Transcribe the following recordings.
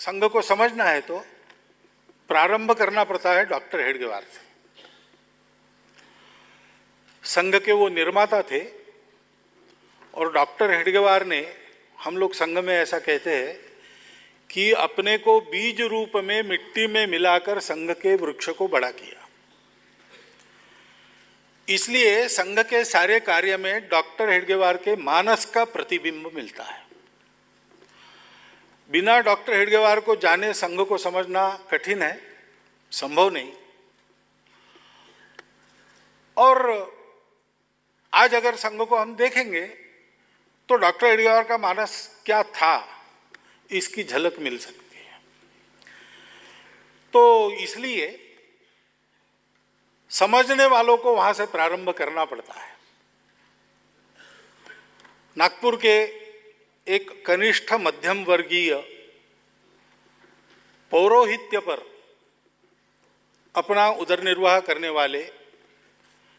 संघ को समझना है तो प्रारंभ करना पड़ता है डॉक्टर हेडगेवार से। संघ के वो निर्माता थे और डॉक्टर हेडगेवार ने, हम लोग संघ में ऐसा कहते हैं कि अपने को बीज रूप में मिट्टी में मिलाकर संघ के वृक्ष को बड़ा किया। इसलिए संघ के सारे कार्य में डॉक्टर हेडगेवार के मानस का प्रतिबिंब मिलता है। बिना डॉक्टर हेडगेवार को जाने संघ को समझना कठिन है, संभव नहीं। और आज अगर संघ को हम देखेंगे तो डॉक्टर हेडगेवार का मानस क्या था, इसकी झलक मिल सकती है। तो इसलिए समझने वालों को वहां से प्रारंभ करना पड़ता है। नागपुर के एक कनिष्ठ मध्यम वर्गीय पौरोहित्य पर अपना उदरनिर्वाह करने वाले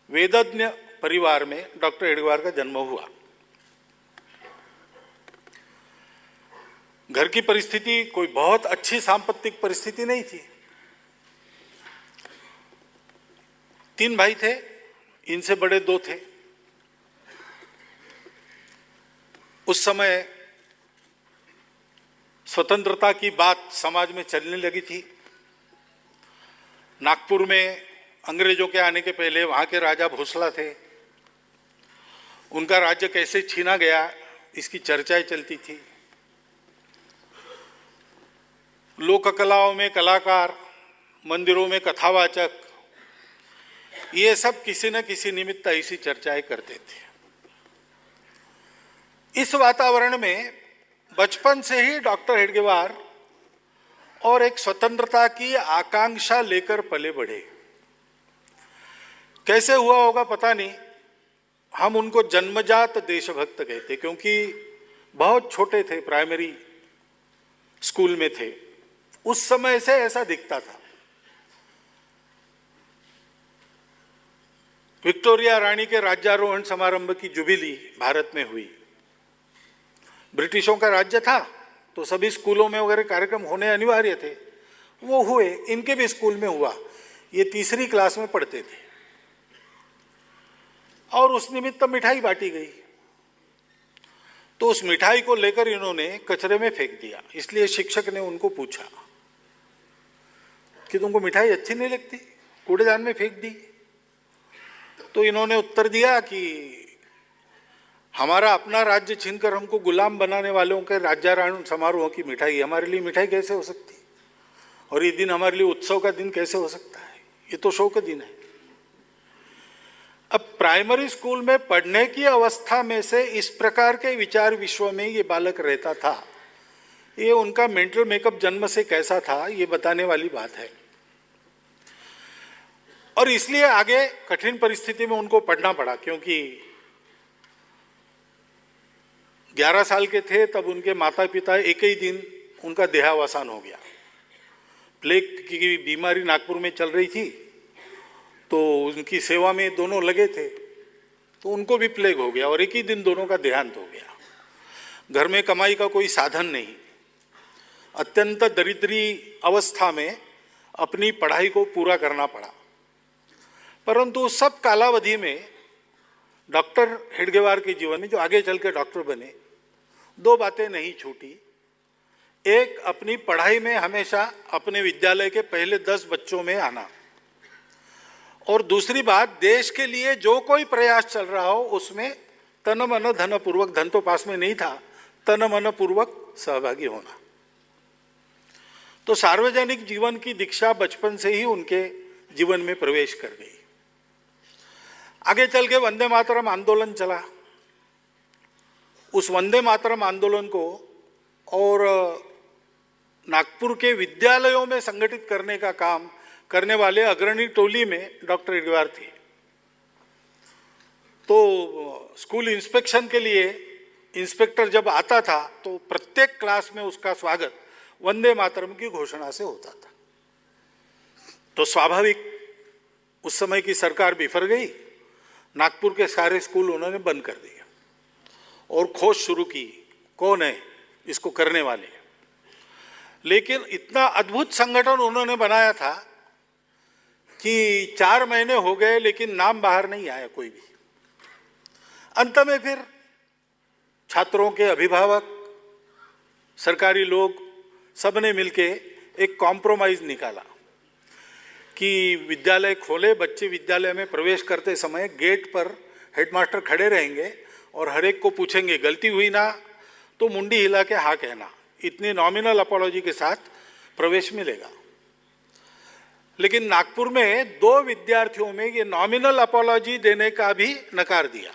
वेदज्ञ परिवार में डॉक्टर हेडगेवार का जन्म हुआ। घर की परिस्थिति कोई बहुत अच्छी सांपत्तिक परिस्थिति नहीं थी। 3 भाई थे, इनसे बड़े 2 थे। उस समय स्वतंत्रता की बात समाज में चलने लगी थी। नागपुर में अंग्रेजों के आने के पहले वहां के राजा भोसला थे। उनका राज्य कैसे छीना गया, इसकी चर्चाएं चलती थी। लोक कलाओं में कलाकार, मंदिरों में कथावाचक, ये सब किसी न किसी निमित्त ऐसी चर्चाएं करते थे। इस वातावरण में बचपन से ही डॉक्टर हेडगेवार और एक स्वतंत्रता की आकांक्षा लेकर पले बढ़े। कैसे हुआ होगा पता नहीं, हम उनको जन्मजात देशभक्त कहते, क्योंकि बहुत छोटे थे, प्राइमरी स्कूल में थे। उस समय से ऐसा दिखता था। विक्टोरिया रानी के राज्यारोहण समारंभ की जुबिली भारत में हुई। ब्रिटिशों का राज्य था तो सभी स्कूलों में वगैरह कार्यक्रम होने अनिवार्य थे, वो हुए। इनके भी स्कूल में हुआ। ये 3री क्लास में पढ़ते थे और उस निमित्त मिठाई बांटी गई। तो उस मिठाई को लेकर इन्होंने कचरे में फेंक दिया। इसलिए शिक्षक ने उनको पूछा कि तुमको मिठाई अच्छी नहीं लगती, कूड़ेदान में फेंक दी। तो इन्होंने उत्तर दिया कि हमारा अपना राज्य छीनकर हमको गुलाम बनाने वालों के राज्यारोहण समारोह की मिठाई हमारे लिए मिठाई कैसे हो सकती, और ये दिन हमारे लिए उत्सव का दिन कैसे हो सकता है, ये तो शोक का दिन है। अब प्राइमरी स्कूल में पढ़ने की अवस्था में से इस प्रकार के विचार विश्व में ये बालक रहता था, ये उनका मेंटल मेकअप जन्म से कैसा था, ये बताने वाली बात है। और इसलिए आगे कठिन परिस्थिति में उनको पढ़ना पड़ा, क्योंकि 11 साल के थे तब उनके माता पिता एक ही दिन उनका देहावसान हो गया। प्लेग की बीमारी नागपुर में चल रही थी, तो उनकी सेवा में दोनों लगे थे, तो उनको भी प्लेग हो गया और एक ही दिन दोनों का देहांत हो गया। घर में कमाई का कोई साधन नहीं, अत्यंत दरिद्री अवस्था में अपनी पढ़ाई को पूरा करना पड़ा। परंतु सब कालावधि में डॉक्टर हेडगेवार के जीवन में, जो आगे चल के डॉक्टर बने, 2 बातें नहीं छूटी। एक, अपनी पढ़ाई में हमेशा अपने विद्यालय के पहले 10 बच्चों में आना, और दूसरी बात, देश के लिए जो कोई प्रयास चल रहा हो उसमें तन मन धन पूर्वक, धन तो पास में नहीं था, तन मन पूर्वक सहभागी होना। तो सार्वजनिक जीवन की दीक्षा बचपन से ही उनके जीवन में प्रवेश कर गई। आगे चल के वंदे मातरम आंदोलन चला। उस वंदे मातरम आंदोलन को और नागपुर के विद्यालयों में संगठित करने का काम करने वाले अग्रणी टोली में डॉक्टर हेडगेवार थे। तो स्कूल इंस्पेक्शन के लिए इंस्पेक्टर जब आता था तो प्रत्येक क्लास में उसका स्वागत वंदे मातरम की घोषणा से होता था। तो स्वाभाविक उस समय की सरकार बिफर गई, नागपुर के सारे स्कूल उन्होंने बंद कर दिए और खोज शुरू की, कौन है इसको करने वाले। लेकिन इतना अद्भुत संगठन उन्होंने बनाया था कि 4 महीने हो गए लेकिन नाम बाहर नहीं आया कोई भी। अंत में फिर छात्रों के अभिभावक, सरकारी लोग, सबने मिलके एक कॉम्प्रोमाइज निकाला कि विद्यालय खोले, बच्चे विद्यालय में प्रवेश करते समय गेट पर हेडमास्टर खड़े रहेंगे और हर एक को पूछेंगे, गलती हुई ना तो मुंडी हिला के हाँ कहना, इतनी नॉमिनल अपॉलॉजी के साथ प्रवेश मिलेगा। लेकिन नागपुर में 2 विद्यार्थियों में ये नॉमिनल अपॉलॉजी देने का भी नकार दिया।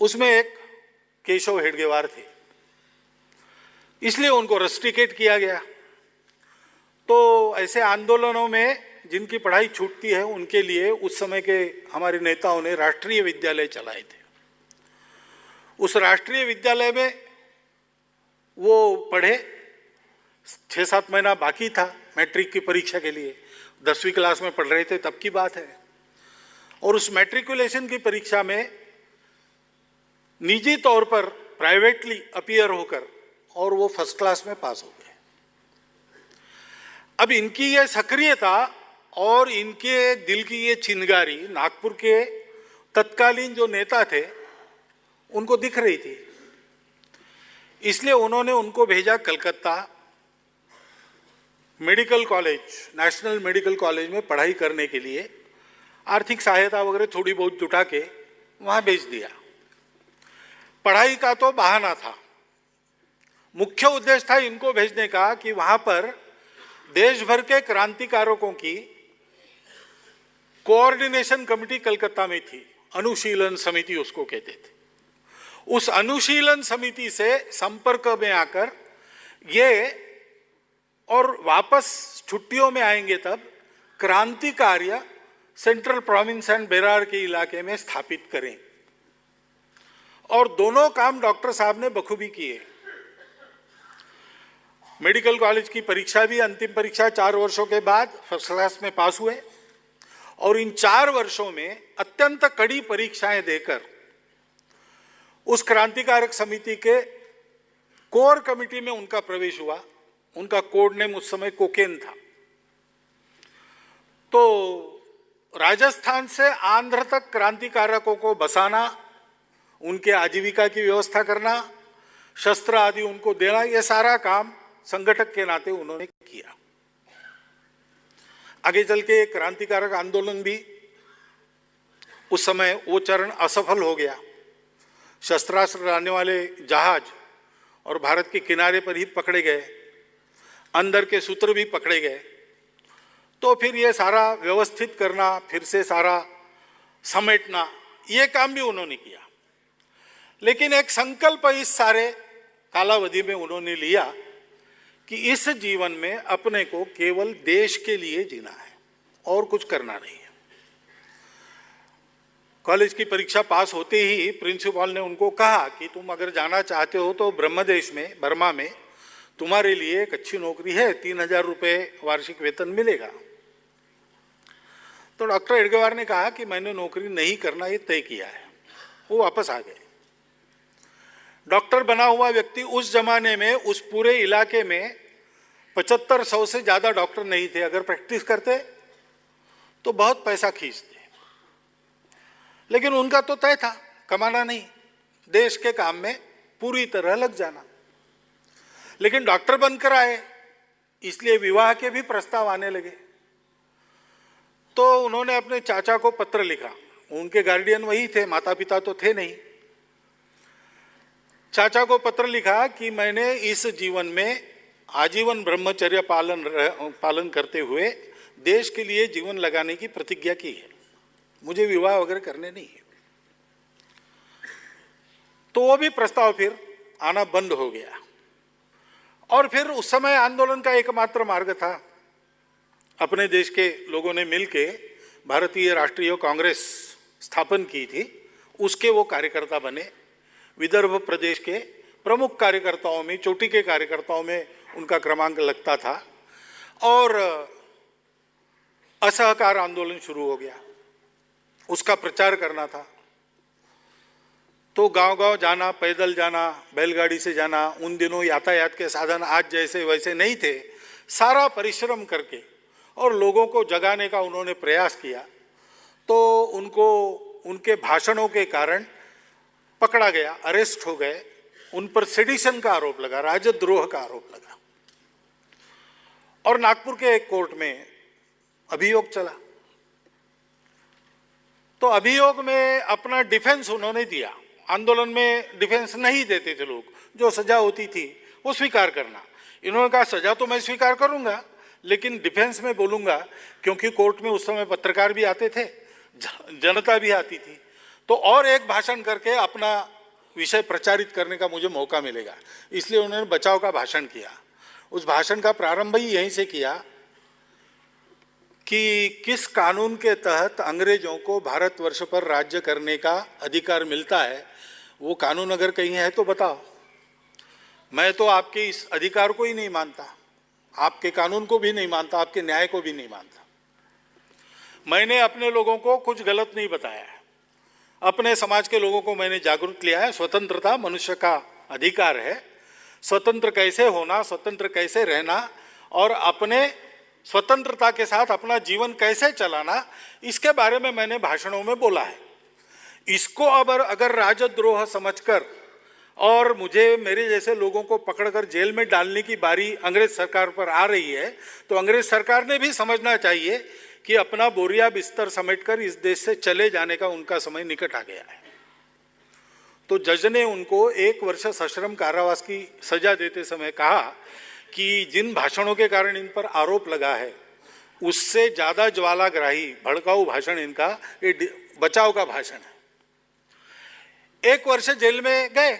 उसमें एक केशव हेडगेवार थे, इसलिए उनको रस्टिकेट किया गया। तो ऐसे आंदोलनों में जिनकी पढ़ाई छूटती है उनके लिए उस समय के हमारे नेताओं ने राष्ट्रीय विद्यालय चलाए थे। उस राष्ट्रीय विद्यालय में वो पढ़े, 6-7 महीना बाकी था मैट्रिक की परीक्षा के लिए, 10वीं क्लास में पढ़ रहे थे तब की बात है। और उस मैट्रिकुलेशन की परीक्षा में निजी तौर पर प्राइवेटली अपीयर होकर और वो फर्स्ट क्लास में पास हो गए। अब इनकी ये सक्रियता और इनके दिल की ये चिंगारी नागपुर के तत्कालीन जो नेता थे उनको दिख रही थी, इसलिए उन्होंने उनको भेजा Calcutta medical college, national medical college में पढ़ाई करने के लिए। आर्थिक सहायता वगैरह थोड़ी बहुत जुटा के वहां भेज दिया। पढ़ाई का तो बहाना था, मुख्य उद्देश्य था इनको भेजने का कि वहां पर देश भर के क्रांतिकारकों की कोऑर्डिनेशन कमेटी कलकत्ता में थी, अनुशीलन समिति उसको कहते थे। उस अनुशीलन समिति से संपर्क में आकर ये और वापस छुट्टियों में आएंगे तब क्रांति कार्य सेंट्रल प्रोविंस एंड बेरार के इलाके में स्थापित करें। और दोनों काम डॉक्टर साहब ने बखूबी किए। मेडिकल कॉलेज की परीक्षा भी, अंतिम परीक्षा 4 वर्षों के बाद फर्स्ट क्लास में पास हुए और इन 4 वर्षों में अत्यंत कड़ी परीक्षाएं देकर उस क्रांतिकारक समिति के कोर कमेटी में उनका प्रवेश हुआ। उनका कोड नेम उस समय कोकेन था। तो राजस्थान से आंध्र तक क्रांतिकारकों को बसाना, उनके आजीविका की व्यवस्था करना, शस्त्र आदि उनको देना, यह सारा काम संगठक के नाते उन्होंने किया। आगे चल के क्रांतिकारक आंदोलन भी उस समय वो चरण असफल हो गया। शस्त्रास्त्र लाने वाले जहाज और भारत के किनारे पर ही पकड़े गए, अंदर के सूत्र भी पकड़े गए। तो फिर ये सारा व्यवस्थित करना, फिर से सारा समेटना, ये काम भी उन्होंने किया। लेकिन एक संकल्प इस सारे कालावधि में उन्होंने लिया कि इस जीवन में अपने को केवल देश के लिए जीना है और कुछ करना नहीं है। कॉलेज की परीक्षा पास होते ही प्रिंसिपल ने उनको कहा कि तुम अगर जाना चाहते हो तो ब्रह्मदेश में, बर्मा में तुम्हारे लिए एक अच्छी नौकरी है, 3000 रुपये वार्षिक वेतन मिलेगा। तो डॉक्टर हेडगेवार ने कहा कि मैंने नौकरी नहीं करना ये तय किया है। वो वापस आ गए। डॉक्टर बना हुआ व्यक्ति उस जमाने में उस पूरे इलाके में 7500 से ज्यादा डॉक्टर नहीं थे। अगर प्रैक्टिस करते तो बहुत पैसा खींचते, लेकिन उनका तो तय था कमाना नहीं, देश के काम में पूरी तरह लग जाना। लेकिन डॉक्टर बनकर आए, इसलिए विवाह के भी प्रस्ताव आने लगे। तो उन्होंने अपने चाचा को पत्र लिखा। उनके गार्डियन वही थे, माता पिता तो थे नहीं। चाचा को पत्र लिखा कि मैंने इस जीवन में आजीवन ब्रह्मचर्य पालन करते हुए देश के लिए जीवन लगाने की प्रतिज्ञा की है, मुझे विवाह वगैरह करने नहीं है। तो वो भी प्रस्ताव फिर आना बंद हो गया। और फिर उस समय आंदोलन का एकमात्र मार्ग था, अपने देश के लोगों ने मिलके भारतीय राष्ट्रीय कांग्रेस स्थापन की थी, उसके वो कार्यकर्ता बने। विदर्भ प्रदेश के प्रमुख कार्यकर्ताओं में, चोटी के कार्यकर्ताओं में उनका क्रमांक लगता था। और असहकार आंदोलन शुरू हो गया, उसका प्रचार करना था। तो गांव-गांव जाना, पैदल जाना, बैलगाड़ी से जाना, उन दिनों यातायात के साधन आज जैसे वैसे नहीं थे, सारा परिश्रम करके और लोगों को जगाने का उन्होंने प्रयास किया। तो उनको उनके भाषणों के कारण पकड़ा गया, अरेस्ट हो गए, उन पर सेडिशन का आरोप लगा, राजद्रोह का आरोप लगा और नागपुर के एक कोर्ट में अभियोग चला। तो अभियोग में अपना डिफेंस उन्होंने दिया। आंदोलन में डिफेंस नहीं देते थे लोग, जो सजा होती थी वो स्वीकार करना। इन्होंने कहा सजा तो मैं स्वीकार करूंगा, लेकिन डिफेंस में बोलूंगा, क्योंकि कोर्ट में उस समय पत्रकार भी आते थे, जनता भी आती थी, तो और एक भाषण करके अपना विषय प्रचारित करने का मुझे मौका मिलेगा। इसलिए उन्होंने बचाव का भाषण किया। उस भाषण का प्रारंभ ही यहीं से किया कि किस कानून के तहत अंग्रेजों को भारतवर्ष पर राज्य करने का अधिकार मिलता है, वो कानून अगर कहीं है तो बताओ। मैं तो आपके इस अधिकार को ही नहीं मानता, आपके कानून को भी नहीं मानता, आपके न्याय को भी नहीं मानता। मैंने अपने लोगों को कुछ गलत नहीं बताया है, अपने समाज के लोगों को मैंने जागरूक किया है। स्वतंत्रता मनुष्य का अधिकार है। स्वतंत्र कैसे होना, स्वतंत्र कैसे रहना और अपने स्वतंत्रता के साथ अपना जीवन कैसे चलाना, इसके बारे में मैंने भाषणों में बोला है। इसको अब अगर राजद्रोह समझकर और मुझे मेरे जैसे लोगों को पकड़कर जेल में डालने की बारी अंग्रेज सरकार पर आ रही है, तो अंग्रेज सरकार ने भी समझना चाहिए कि अपना बोरिया बिस्तर समेटकर इस देश से चले जाने का उनका समय निकट आ गया है। तो जज ने उनको 1 वर्ष सश्रम कारावास की सजा देते समय कहा कि जिन भाषणों के कारण इन पर आरोप लगा है, उससे ज्यादा ज्वालाग्राही भड़काऊ भाषण इनका ये बचाव का भाषण है। 1 वर्ष जेल में गए।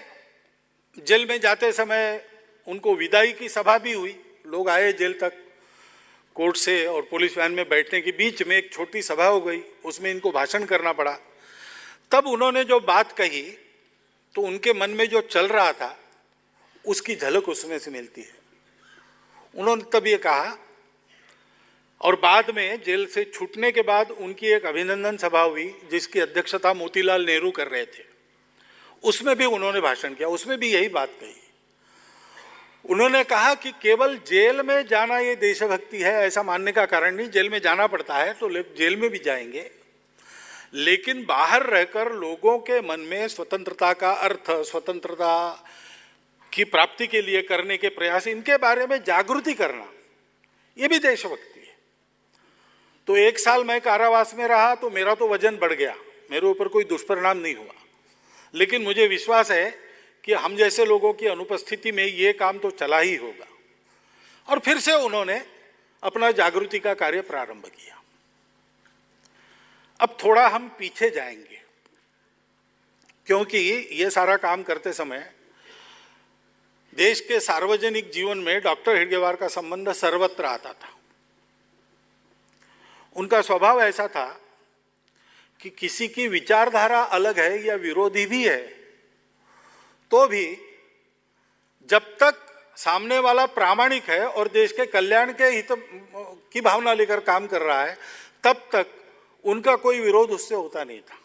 जेल में जाते समय उनको विदाई की सभा भी हुई, लोग आए जेल तक, कोर्ट से और पुलिस वैन में बैठने के बीच में एक छोटी सभा हो गई, उसमें इनको भाषण करना पड़ा। तब उन्होंने जो बात कही तो उनके मन में जो चल रहा था उसकी झलक उसमें से मिलती है। उन्होंने तब ये कहा, और बाद में जेल से छूटने के बाद उनकी एक अभिनंदन सभा हुई जिसकी अध्यक्षता मोतीलाल नेहरू कर रहे थे, उसमें भी उन्होंने भाषण किया, उसमें भी यही बात कही। उन्होंने कहा कि केवल जेल में जाना ये देशभक्ति है ऐसा मानने का कारण नहीं, जेल में जाना पड़ता है तो जेल में भी जाएंगे, लेकिन बाहर रहकर लोगों के मन में स्वतंत्रता का अर्थ, स्वतंत्रता की प्राप्ति के लिए करने के प्रयास, इनके बारे में जागृति करना, ये भी देशभक्ति है। तो 1 साल मैं कारावास में रहा तो मेरा तो वजन बढ़ गया, मेरे ऊपर कोई दुष्परिणाम नहीं हुआ, लेकिन मुझे विश्वास है कि हम जैसे लोगों की अनुपस्थिति में ये काम तो चला ही होगा। और फिर से उन्होंने अपना जागृति का कार्य प्रारंभ किया। अब थोड़ा हम पीछे जाएंगे, क्योंकि ये सारा काम करते समय देश के सार्वजनिक जीवन में डॉक्टर हेडगेवार का संबंध सर्वत्र आता था। उनका स्वभाव ऐसा था कि किसी की विचारधारा अलग है या विरोधी भी है, तो भी जब तक सामने वाला प्रामाणिक है और देश के कल्याण के हित की भावना लेकर काम कर रहा है, तब तक उनका कोई विरोध उससे होता नहीं था।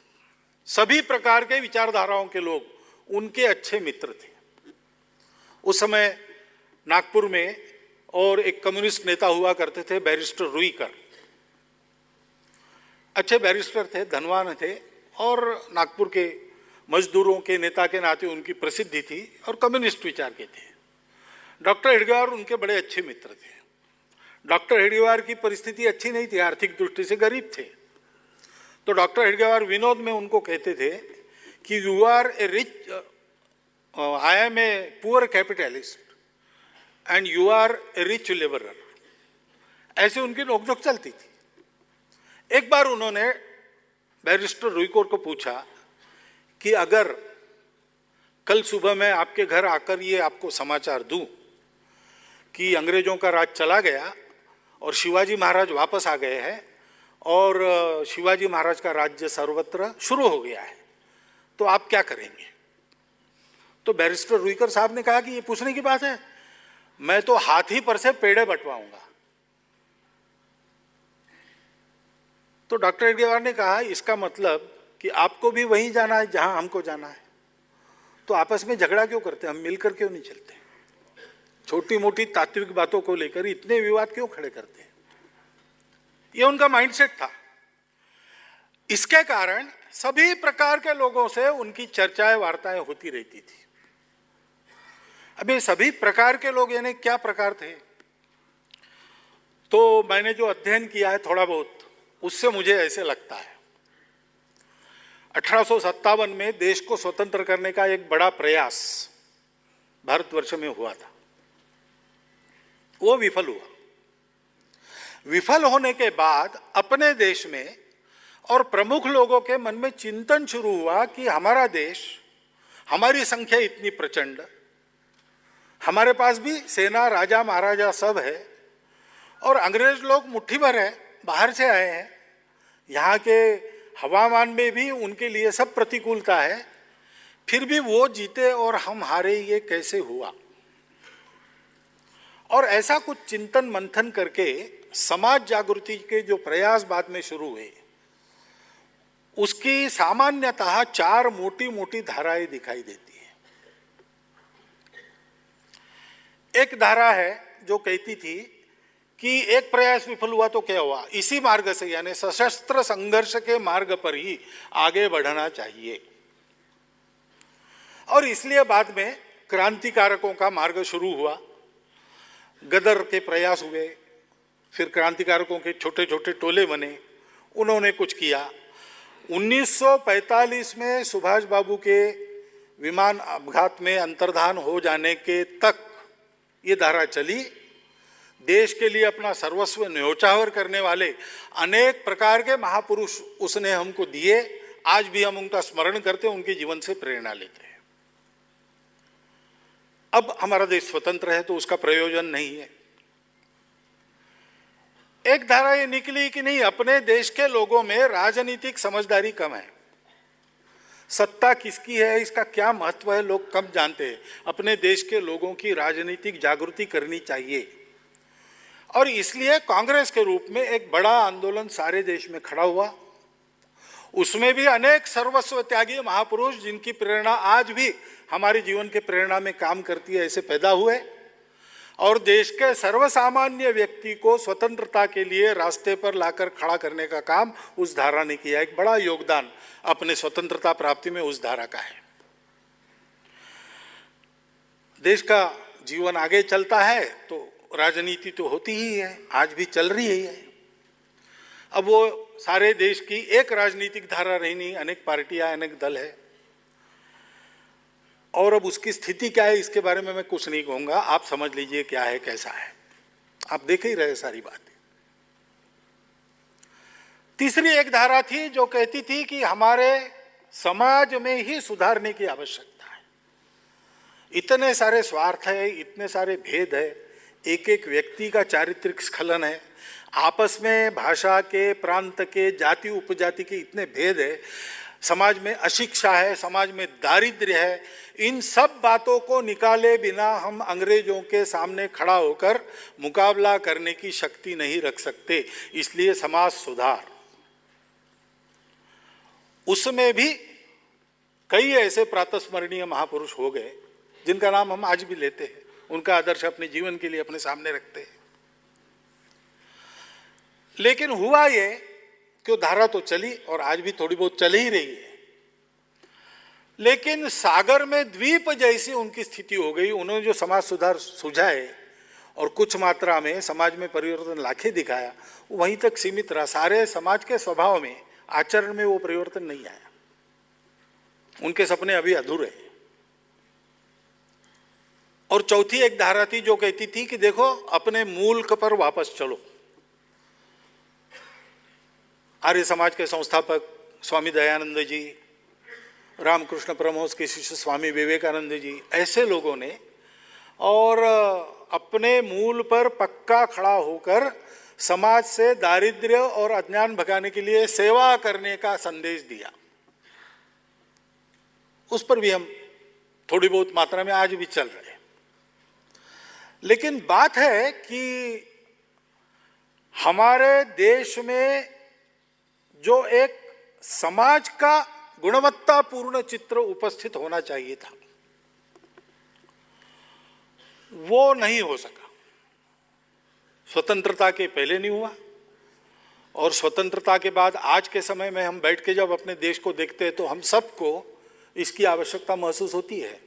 सभी प्रकार के विचारधाराओं के लोग उनके अच्छे मित्र थे। उस समय नागपुर में और एक कम्युनिस्ट नेता हुआ करते थे, बैरिस्टर रुईकर। अच्छे बैरिस्टर थे, धनवान थे और नागपुर के मजदूरों के नेता के नाते उनकी प्रसिद्धि थी और कम्युनिस्ट विचार के थे। डॉक्टर हेडगेवार उनके बड़े अच्छे मित्र थे। डॉक्टर हेडगेवार की परिस्थिति अच्छी नहीं थी, आर्थिक दृष्टि से गरीब थे। तो डॉक्टर हेडगेवार विनोद में उनको कहते थे कि you are a rich, I am a poor capitalist and you are a rich labourer. ऐसे उनकी नोकझोंक चलती थी। एक बार उन्होंने बैरिस्टर रुईकर को पूछा कि अगर कल सुबह मैं आपके घर आकर ये आपको समाचार दूं कि अंग्रेजों का राज चला गया और शिवाजी महाराज वापस आ गए हैं और शिवाजी महाराज का राज्य सर्वत्र शुरू हो गया है, तो आप क्या करेंगे? तो बैरिस्टर रुईकर साहब ने कहा कि ये पूछने की बात है, मैं तो हाथी पर से पेड़े बंटवाऊंगा। तो डॉक्टर हेडगेवार ने कहा इसका मतलब कि आपको भी वहीं जाना है जहां हमको जाना है। तो आपस में झगड़ा क्यों करते हैं? हम मिलकर क्यों नहीं चलते? छोटी मोटी तात्विक बातों को लेकर इतने विवाद क्यों खड़े करते हैं? ये उनका माइंडसेट था। इसके कारण सभी प्रकार के लोगों से उनकी चर्चाएं वार्ताएं होती रहती थी। अब ये सभी प्रकार के लोग यानी क्या प्रकार थे? तो मैंने जो अध्ययन किया है थोड़ा बहुत, उससे मुझे ऐसे लगता है 1857 में देश को स्वतंत्र करने का एक बड़ा प्रयास भारतवर्ष में हुआ था, वो विफल हुआ। विफल होने के बाद अपने देश में और प्रमुख लोगों के मन में चिंतन शुरू हुआ कि हमारा देश, हमारी संख्या इतनी प्रचंड, हमारे पास भी सेना, राजा महाराजा सब है, और अंग्रेज लोग मुट्ठी भर है, बाहर से आए हैं, यहाँ के हवामान में भी उनके लिए सब प्रतिकूलता है, फिर भी वो जीते और हम हारे, ये कैसे हुआ? और ऐसा कुछ चिंतन मंथन करके समाज जागृति के जो प्रयास बाद में शुरू हुए, उसकी सामान्यतः 4 मोटी मोटी धाराएं दिखाई देती है। एक धारा है जो कहती थी कि एक प्रयास विफल हुआ तो क्या हुआ, इसी मार्ग से यानी सशस्त्र संघर्ष के मार्ग पर ही आगे बढ़ना चाहिए। और इसलिए बाद में क्रांतिकारकों का मार्ग शुरू हुआ, गदर के प्रयास हुए, फिर क्रांतिकारकों के छोटे छोटे टोले बने, उन्होंने कुछ किया। 1945 में सुभाष बाबू के विमान अपघात में अंतर्धान हो जाने के तक ये धारा चली। देश के लिए अपना सर्वस्व न्योछावर करने वाले अनेक प्रकार के महापुरुष उसने हमको दिए। आज भी हम उनका स्मरण करते हैं, उनके जीवन से प्रेरणा लेते हैं। अब हमारा देश स्वतंत्र है तो उसका प्रयोजन नहीं है। एक धारा ये निकली कि नहीं, अपने देश के लोगों में राजनीतिक समझदारी कम है, सत्ता किसकी है इसका क्या महत्व है लोग कम जानते हैं। अपने देश के लोगों की राजनीतिक जागृति करनी चाहिए, और इसलिए कांग्रेस के रूप में एक बड़ा आंदोलन सारे देश में खड़ा हुआ। उसमें भी अनेक सर्वस्व त्यागी महापुरुष जिनकी प्रेरणा आज भी हमारे जीवन के प्रेरणा में काम करती है, ऐसे पैदा हुए, और देश के सर्वसामान्य व्यक्ति को स्वतंत्रता के लिए रास्ते पर लाकर खड़ा करने का काम उस धारा ने किया। एक बड़ा योगदान अपने स्वतंत्रता प्राप्ति में उस धारा का है। देश का जीवन आगे चलता है तो राजनीति तो होती ही है, आज भी चल रही है। अब वो सारे देश की एक राजनीतिक धारा रही नहीं, अनेक पार्टियां, अनेक दल है, और अब उसकी स्थिति क्या है इसके बारे में मैं कुछ नहीं कहूंगा, आप समझ लीजिए क्या है कैसा है, आप देख ही रहे सारी बातें। तीसरी एक धारा थी जो कहती थी कि हमारे समाज में ही सुधारने की आवश्यकता है। इतने सारे स्वार्थ है, इतने सारे भेद है, एक एक व्यक्ति का चारित्रिक स्खलन है, आपस में भाषा के, प्रांत के, जाति उपजाति के इतने भेद है, समाज में अशिक्षा है, समाज में दारिद्र्य है। इन सब बातों को निकाले बिना हम अंग्रेजों के सामने खड़ा होकर मुकाबला करने की शक्ति नहीं रख सकते। इसलिए समाज सुधार, उसमें भी कई ऐसे प्रातस्मरणीय महापुरुष हो गए जिनका नाम हम आज भी लेते हैं, उनका आदर्श अपने जीवन के लिए अपने सामने रखते हैं। लेकिन हुआ ये कि धारा तो चली और आज भी थोड़ी बहुत चल ही रही है, लेकिन सागर में द्वीप जैसी उनकी स्थिति हो गई। उन्होंने जो समाज सुधार सुझाए और कुछ मात्रा में समाज में परिवर्तन लाके दिखाया, वहीं तक सीमित रहा। सारे समाज के स्वभाव में, आचरण में वो परिवर्तन नहीं आया। उनके सपने अभी अधूरे हैं। और चौथी एक धारा थी जो कहती थी कि देखो अपने मूल पर वापस चलो। आर्य समाज के संस्थापक स्वामी दयानंद जी, रामकृष्ण परमहंस के शिष्य स्वामी विवेकानंद जी, ऐसे लोगों ने और अपने मूल पर पक्का खड़ा होकर समाज से दारिद्र्य और अज्ञान भगाने के लिए सेवा करने का संदेश दिया। उस पर भी हम थोड़ी बहुत मात्रा में आज भी चल रहे हैं। लेकिन बात है कि हमारे देश में जो एक समाज का गुणवत्तापूर्ण चित्र उपस्थित होना चाहिए था, वो नहीं हो सका। स्वतंत्रता के पहले नहीं हुआ और स्वतंत्रता के बाद आज के समय में हम बैठ के जब अपने देश को देखते हैं तो हम सबको इसकी आवश्यकता महसूस होती है।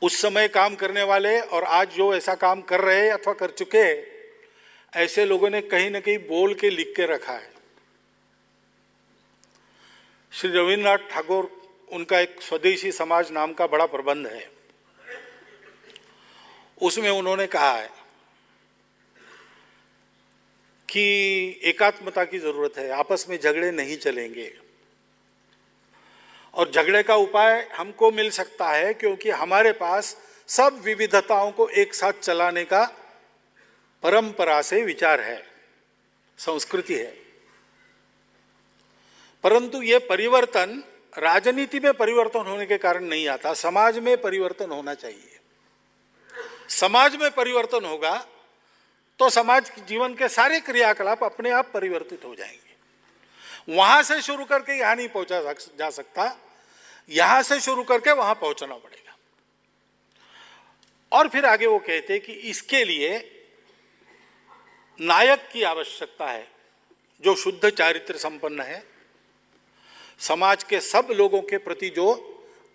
उस समय काम करने वाले और आज जो ऐसा काम कर रहे हैं अथवा कर चुके हैं, ऐसे लोगों ने कहीं ना कहीं बोल के लिख के रखा है। श्री रविन्द्रनाथ टैगोर, उनका एक स्वदेशी समाज नाम का बड़ा प्रबंध है, उसमें उन्होंने कहा है कि एकात्मता की जरूरत है, आपस में झगड़े नहीं चलेंगे और झगड़े का उपाय हमको मिल सकता है क्योंकि हमारे पास सब विविधताओं को एक साथ चलाने का परंपरा से विचार है, संस्कृति है। परंतु ये परिवर्तन राजनीति में परिवर्तन होने के कारण नहीं आता, समाज में परिवर्तन होना चाहिए। समाज में परिवर्तन होगा तो समाज जीवन के सारे क्रियाकलाप अपने आप परिवर्तित हो जाएंगे। वहां से शुरू करके यहां नहीं पहुंचा जा सकता, यहां से शुरू करके वहां पहुंचना पड़ेगा। और फिर आगे वो कहते कि इसके लिए नायक की आवश्यकता है जो शुद्ध चारित्र संपन्न है, समाज के सब लोगों के प्रति जो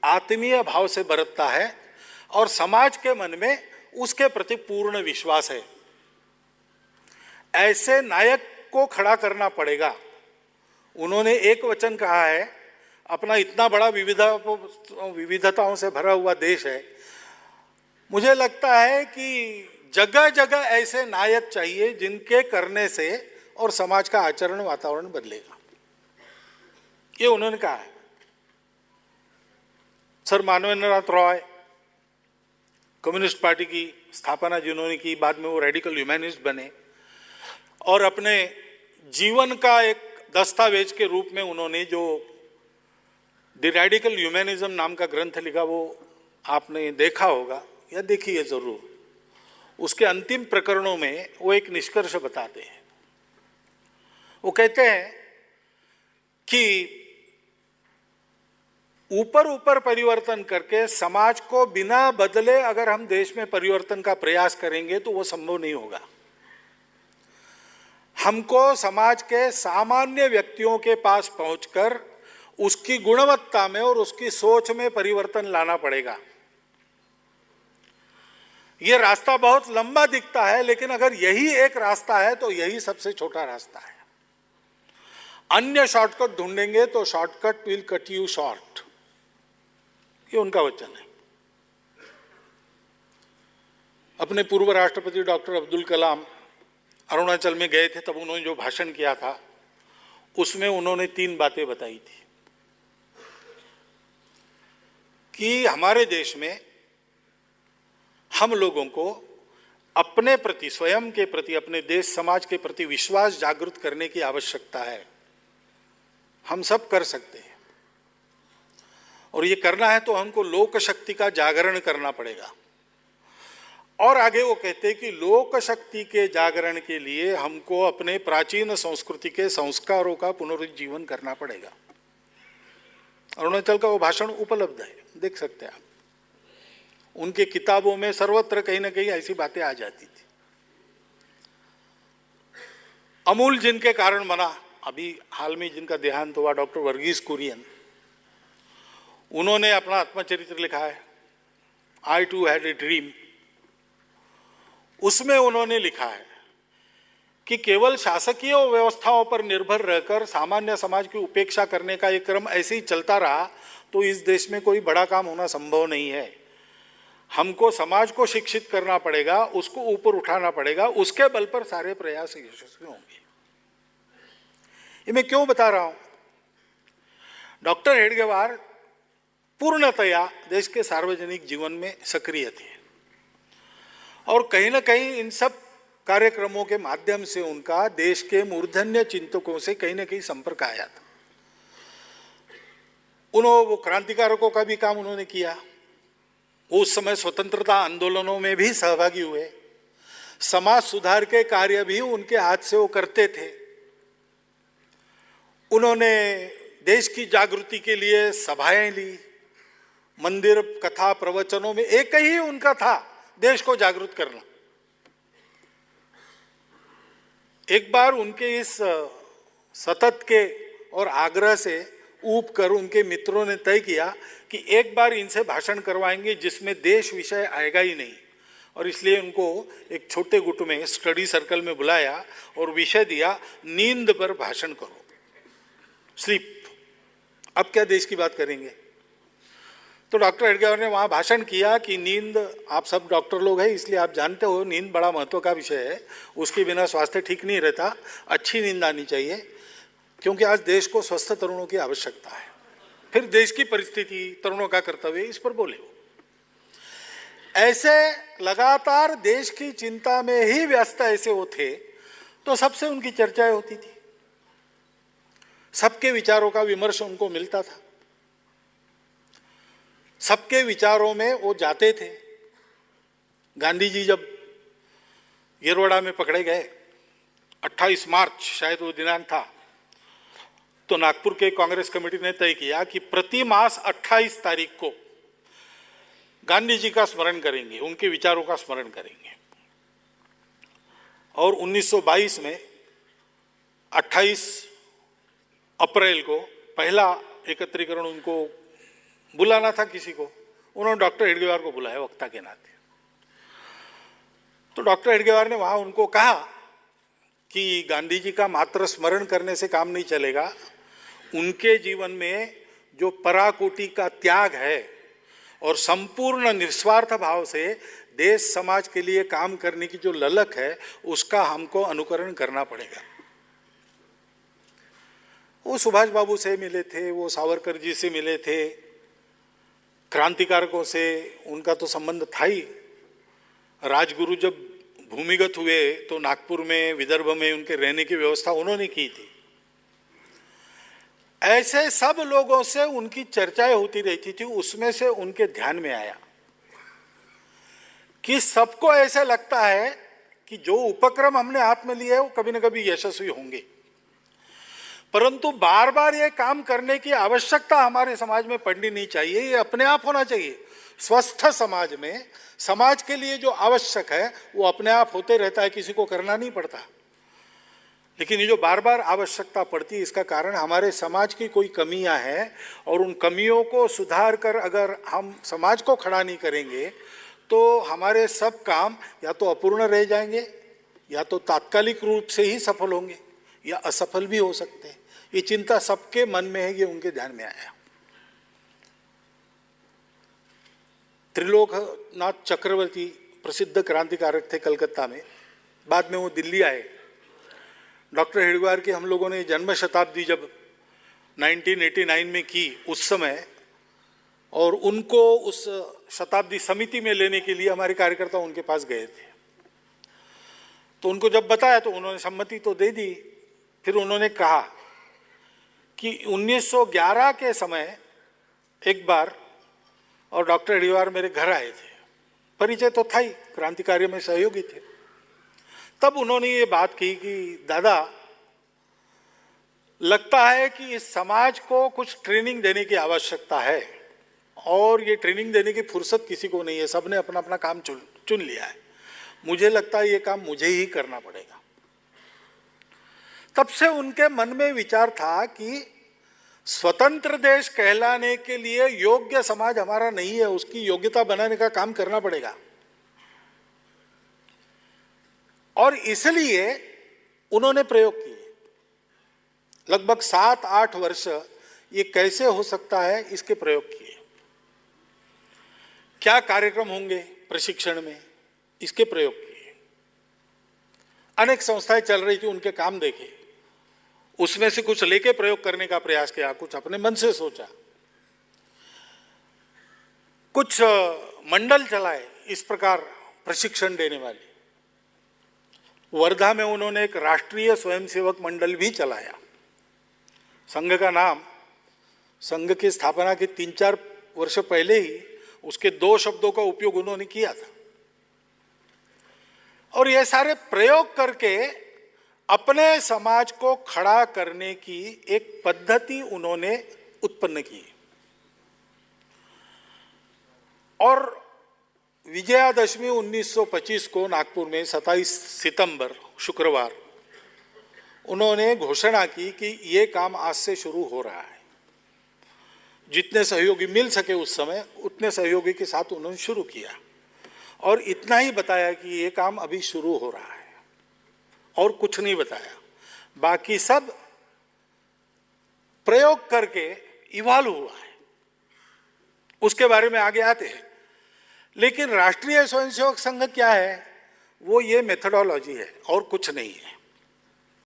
आत्मीय भाव से बरतता है और समाज के मन में उसके प्रति पूर्ण विश्वास है। ऐसे नायक को खड़ा करना पड़ेगा। उन्होंने एक वचन कहा है, अपना इतना बड़ा विविधताओं से भरा हुआ देश है, मुझे लगता है कि जगह जगह ऐसे नायक चाहिए जिनके करने से और समाज का आचरण वातावरण बदलेगा, ये उन्होंने कहा है। Sir Manabendranath Roy, communist party की स्थापना जिन्होंने की, बाद में वो रेडिकल ह्यूमैनिस्ट बने और अपने जीवन का एक दस्तावेज के रूप में उन्होंने जो द रेडिकल ह्यूमैनिज्म नाम का ग्रंथ लिखा, वो आपने देखा होगा या देखी है जरूर। उसके अंतिम प्रकरणों में वो एक निष्कर्ष बताते हैं। वो कहते हैं कि ऊपर ऊपर परिवर्तन करके समाज को बिना बदले अगर हम देश में परिवर्तन का प्रयास करेंगे तो वो संभव नहीं होगा। हमको समाज के सामान्य व्यक्तियों के पास पहुंचकर उसकी गुणवत्ता में और उसकी सोच में परिवर्तन लाना पड़ेगा। यह रास्ता बहुत लंबा दिखता है, लेकिन अगर यही एक रास्ता है तो यही सबसे छोटा रास्ता है। अन्य शॉर्टकट ढूंढेंगे तो shortcut will cut you short, ये उनका वचन है। अपने पूर्व राष्ट्रपति डॉक्टर अब्दुल कलाम अरुणाचल में गए थे, तब उन्होंने जो भाषण किया था उसमें उन्होंने 3 बातें बताई थी कि हमारे देश में हम लोगों को अपने प्रति, स्वयं के प्रति, अपने देश समाज के प्रति विश्वास जागृत करने की आवश्यकता है। हम सब कर सकते हैं और ये करना है तो हमको लोक शक्ति का जागरण करना पड़ेगा। और आगे वो कहते हैं कि लोक शक्ति के जागरण के लिए हमको अपने प्राचीन संस्कृति के संस्कारों का पुनरुज्जीवन करना पड़ेगा। अरुणाचल का वो भाषण उपलब्ध है, देख सकते हैं आप। उनके किताबों में सर्वत्र कहीं ना कहीं ऐसी बातें आ जाती थी। अमूल जिनके कारण बना, अभी हाल में जिनका देहांत हुआ, डॉक्टर वर्गीस कुरियन, उन्होंने अपना आत्मचरित्र लिखा है, आई टू हैड ए ड्रीम। उसमें उन्होंने लिखा है कि केवल शासकीय व्यवस्थाओं पर निर्भर रहकर सामान्य समाज की उपेक्षा करने का एक क्रम ऐसे ही चलता रहा तो इस देश में कोई बड़ा काम होना संभव नहीं है। हमको समाज को शिक्षित करना पड़ेगा, उसको ऊपर उठाना पड़ेगा, उसके बल पर सारे प्रयास यशस्वी होंगे। ये मैं क्यों बता रहा हूं? डॉक्टर हेडगेवार पूर्णतया देश के सार्वजनिक जीवन में सक्रिय थे और कहीं ना कहीं इन सब कार्यक्रमों के माध्यम से उनका देश के मूर्धन्य चिंतकों से कहीं ना कहीं संपर्क आया था। वो क्रांतिकारकों का भी काम उन्होंने किया, उस समय स्वतंत्रता आंदोलनों में भी सहभागी हुए, समाज सुधार के कार्य भी उनके हाथ से वो करते थे। उन्होंने देश की जागृति के लिए सभाएं ली, मंदिर कथा प्रवचनों में एक ही उनका था देश को जागरूक करना। एक बार उनके इस सतत के और आग्रह से ऊब कर उनके मित्रों ने तय किया कि एक बार इनसे भाषण करवाएंगे जिसमें देश विषय आएगा ही नहीं, और इसलिए उनको एक छोटे गुट में स्टडी सर्कल में बुलाया और विषय दिया, नींद पर भाषण करो, स्लीप। अब क्या देश की बात करेंगे? तो डॉक्टर हेडगेवार ने वहाँ भाषण किया कि नींद, आप सब डॉक्टर लोग हैं इसलिए आप जानते हो नींद बड़ा महत्व का विषय है, उसके बिना स्वास्थ्य ठीक नहीं रहता, अच्छी नींद आनी चाहिए, क्योंकि आज देश को स्वस्थ तरुणों की आवश्यकता है। फिर देश की परिस्थिति, तरुणों का कर्तव्य, इस पर बोले वो। ऐसे लगातार देश की चिंता में ही व्यस्त ऐसे वो थे, तो सबसे उनकी चर्चाएं होती थी, सबके विचारों का विमर्श उनको मिलता था, सबके विचारों में वो जाते थे। गांधी जी जब येरवड़ा में पकड़े गए, 28 मार्च शायद वो दिनांक था, तो नागपुर के कांग्रेस कमेटी ने तय किया कि प्रति मास 28 तारीख को गांधी जी का स्मरण करेंगे, उनके विचारों का स्मरण करेंगे। और 1922 में 28 अप्रैल को पहला एकत्रीकरण उनको बुलाना था किसी को, उन्होंने डॉक्टर हेडगेवार को बुलाया वक्ता के नाते। तो डॉक्टर हेडगेवार ने वहां उनको कहा कि गांधी जी का मात्र स्मरण करने से काम नहीं चलेगा, उनके जीवन में जो पराकोटि का त्याग है और संपूर्ण निस्वार्थ भाव से देश समाज के लिए काम करने की जो ललक है, उसका हमको अनुकरण करना पड़ेगा। वो सुभाष बाबू से मिले थे, वो सावरकर जी से मिले थे, क्रांतिकारकों से उनका तो संबंध था ही। राजगुरु जब भूमिगत हुए तो नागपुर में, विदर्भ में उनके रहने की व्यवस्था उन्होंने की थी। ऐसे सब लोगों से उनकी चर्चाएं होती रहती थी। उसमें से उनके ध्यान में आया कि सबको ऐसा लगता है कि जो उपक्रम हमने हाथ में लिए वो कभी न कभी यशस्वी होंगे, परंतु बार बार ये काम करने की आवश्यकता हमारे समाज में पड़नी नहीं चाहिए, ये अपने आप होना चाहिए। स्वस्थ समाज में समाज के लिए जो आवश्यक है वो अपने आप होते रहता है, किसी को करना नहीं पड़ता। लेकिन ये जो बार बार आवश्यकता पड़ती है, इसका कारण हमारे समाज की कोई कमियां हैं, और उन कमियों को सुधार कर अगर हम समाज को खड़ा नहीं करेंगे तो हमारे सब काम या तो अपूर्ण रह जाएंगे, या तो तात्कालिक रूप से ही सफल होंगे, या असफल भी हो सकते हैं। ये चिंता सबके मन में है, ये उनके ध्यान में आया। त्रिलोकनाथ चक्रवर्ती प्रसिद्ध क्रांतिकारक थे कलकत्ता में, बाद में वो दिल्ली आए। डॉक्टर हेडगेवार की हम लोगों ने जन्म शताब्दी जब 1989 में की उस समय, और उनको उस शताब्दी समिति में लेने के लिए हमारे कार्यकर्ता उनके पास गए थे। तो उनको जब बताया तो उन्होंने सम्मति तो दे दी। फिर उन्होंने कहा कि 1911 के समय एक बार, और डॉक्टर हेडगेवार मेरे घर आए थे, परिचय तो था ही, क्रांति कार्य में सहयोगी थे। तब उन्होंने ये बात की कि दादा, लगता है कि इस समाज को कुछ ट्रेनिंग देने की आवश्यकता है, और ये ट्रेनिंग देने की फुर्सत किसी को नहीं है, सबने अपना अपना काम चुन लिया है। मुझे लगता है ये काम मुझे ही करना पड़ेगा। तब से उनके मन में विचार था कि स्वतंत्र देश कहलाने के लिए योग्य समाज हमारा नहीं है, उसकी योग्यता बनाने का काम करना पड़ेगा। और इसलिए उन्होंने प्रयोग किए। लगभग 7-8 वर्ष ये कैसे हो सकता है, इसके प्रयोग किए। क्या कार्यक्रम होंगे प्रशिक्षण में, इसके प्रयोग किए। अनेक संस्थाएं चल रही थी, उनके काम देखे, उसमें से कुछ लेके प्रयोग करने का प्रयास किया, कुछ अपने मन से सोचा। कुछ मंडल चलाए इस प्रकार प्रशिक्षण देने वाले। वर्धा में उन्होंने एक राष्ट्रीय स्वयंसेवक मंडल भी चलाया। संघ का नाम, संघ की स्थापना के 3-4 वर्ष पहले ही उसके 2 शब्दों का उपयोग उन्होंने किया था। और ये सारे प्रयोग करके अपने समाज को खड़ा करने की एक पद्धति उन्होंने उत्पन्न की। और विजयादशमी 1925 को नागपुर में 27 सितंबर शुक्रवार उन्होंने घोषणा की कि ये काम आज से शुरू हो रहा है। जितने सहयोगी मिल सके उस समय उतने सहयोगी के साथ उन्होंने शुरू किया और इतना ही बताया कि ये काम अभी शुरू हो रहा है और कुछ नहीं बताया। बाकी सब प्रयोग करके इवॉल्व हुआ है, उसके बारे में आगे आते हैं। लेकिन राष्ट्रीय स्वयंसेवक संघ क्या है? वो ये मेथोडोलॉजी है और कुछ नहीं है।